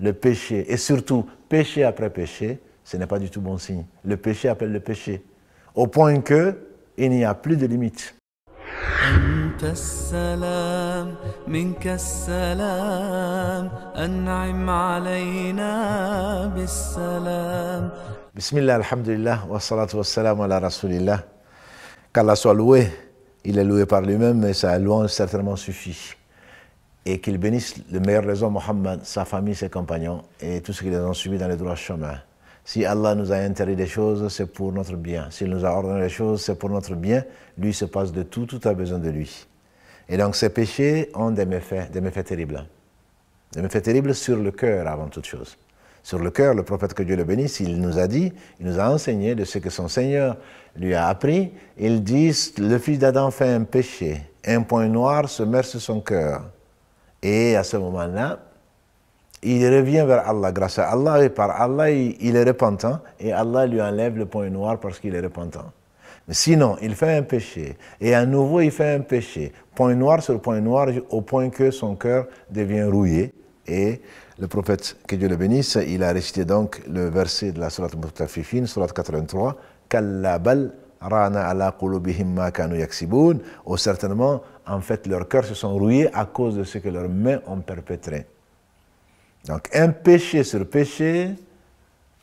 le péché, et surtout péché après péché, ce n'est pas du tout bon signe. Le péché appelle le péché, au point que il n'y a plus de limite. أنت السلام منك السلام أنعم علينا بالسلام. Bismillah, alhamdulillah, wa salatu wa salam ala rasulillah. Qu'Allah soit loué, il est loué par lui-même, mais sa louange certainement suffit. Et qu'il bénisse le meilleur des hommes, Mohammed, sa famille, ses compagnons, et tous ceux qui les ont suivis dans les droits chemins. Si Allah nous a interdit des choses, c'est pour notre bien. S'il nous a ordonné des choses, c'est pour notre bien. Lui se passe de tout, tout a besoin de lui. Et donc ces péchés ont des méfaits terribles. Des méfaits terribles sur le cœur avant toute chose. Sur le cœur, le prophète, que Dieu le bénisse, il nous a dit, il nous a enseigné de ce que son Seigneur lui a appris. Il dit, le fils d'Adam fait un péché, un point noir se met sur son cœur. Et à ce moment-là, il revient vers Allah grâce à Allah, et par Allah, il est repentant, et Allah lui enlève le point noir parce qu'il est repentant. Mais sinon, il fait un péché, et à nouveau il fait un péché, point noir sur point noir, au point que son cœur devient rouillé. Et le prophète, que Dieu le bénisse, il a récité donc le verset de la sourate Mutaffifin, sourate 83, « Kalla bal rana ala qulubihim ma kanu yaksiboun » ou certainement, en fait, leurs cœurs se sont rouillés à cause de ce que leurs mains ont perpétré. Donc, un péché sur péché,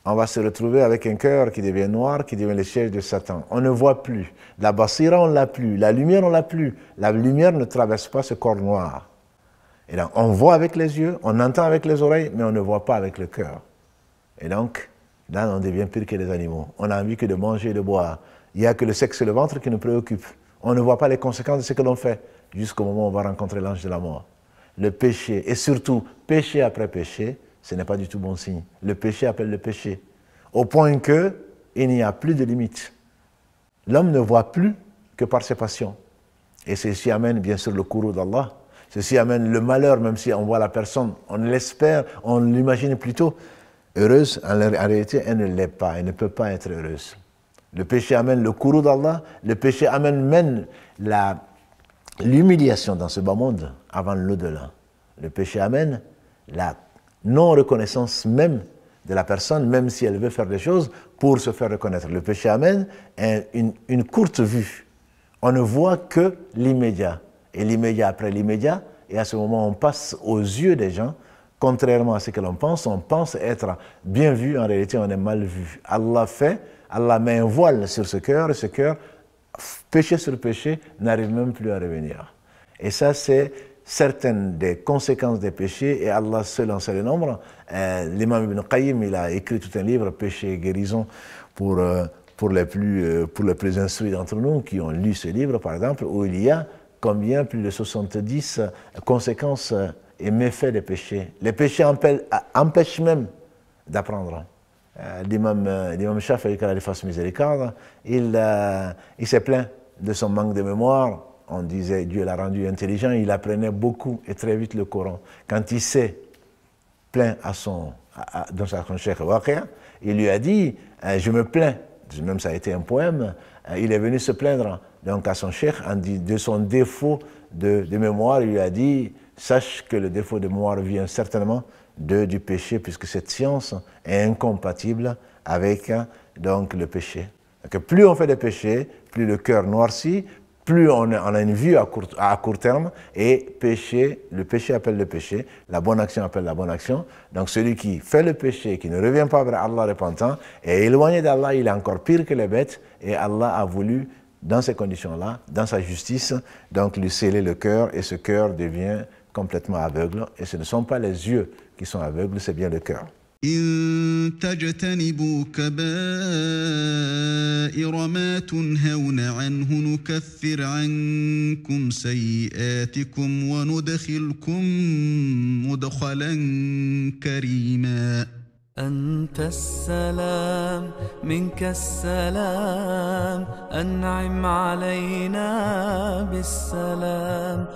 on va se retrouver avec un cœur qui devient noir, qui devient le siège de Satan. On ne voit plus. La basira, on ne l'a plus. La lumière, on ne l'a plus. La lumière ne traverse pas ce corps noir. Et donc, on voit avec les yeux, on entend avec les oreilles, mais on ne voit pas avec le cœur. Et donc, là, on devient pire que les animaux. On n'a envie que de manger et de boire. Il n'y a que le sexe et le ventre qui nous préoccupent. On ne voit pas les conséquences de ce que l'on fait, jusqu'au moment où on va rencontrer l'ange de la mort. Le péché, et surtout péché après péché, ce n'est pas du tout bon signe. Le péché appelle le péché, au point que il n'y a plus de limite. L'homme ne voit plus que par ses passions. Et ceci amène bien sûr le courroux d'Allah. Ceci amène le malheur, même si on voit la personne, on l'espère, on l'imagine plutôt heureuse. En réalité, elle ne l'est pas, elle ne peut pas être heureuse. Le péché amène le courroux d'Allah, le péché amène même l'humiliation dans ce bas monde avant l'au-delà. Le péché amène la non-reconnaissance même de la personne, même si elle veut faire des choses pour se faire reconnaître. Le péché amène une courte vue. On ne voit que l'immédiat. Et l'immédiat après l'immédiat, et à ce moment on passe aux yeux des gens, contrairement à ce que l'on pense être bien vu, en réalité on est mal vu. Allah met un voile sur ce cœur, et ce cœur, péché sur péché, n'arrive même plus à revenir. Et ça, c'est certaines des conséquences des péchés, et Allah seul en sait le nombre. L'imam Ibn Qayyim, il a écrit tout un livre, Péché et guérison, pour les plus instruits d'entre nous, qui ont lu ce livre, par exemple, où il y a combien, plus de 70 conséquences et méfaits des péchés. Les péchés empêchent même d'apprendre. L'imam Shafi'i, qu'Allah lui fasse miséricorde, il s'est plaint de son manque de mémoire. On disait Dieu l'a rendu intelligent, il apprenait beaucoup et très vite le Coran. Quand il s'est plaint dans son cheikh Waqia, il lui a dit je me plains, même ça a été un poème, il est venu se plaindre donc à son cheikh de son défaut de mémoire. Il lui a dit sache que le défaut de mémoire vient certainement du péché, puisque cette science est incompatible avec donc le péché. Donc, plus on fait des péchés, plus le cœur noircit, plus on a une vue à court terme, et le péché appelle le péché, la bonne action appelle la bonne action. Donc celui qui fait le péché, qui ne revient pas vers Allah repentant, est éloigné d'Allah, il est encore pire que les bêtes, et Allah a voulu, dans ces conditions-là, dans sa justice, donc lui sceller le cœur, et ce cœur devient complètement aveugle, et ce ne sont pas les yeux qui sont aveugles, c'est bien le cœur. إن تجتنبوا كبائر ما تنهون عنه نكفر عنكم سيئاتكم وندخلكم مدخلا كريما. أنت السلام منك السلام أنعم علينا بالسلام.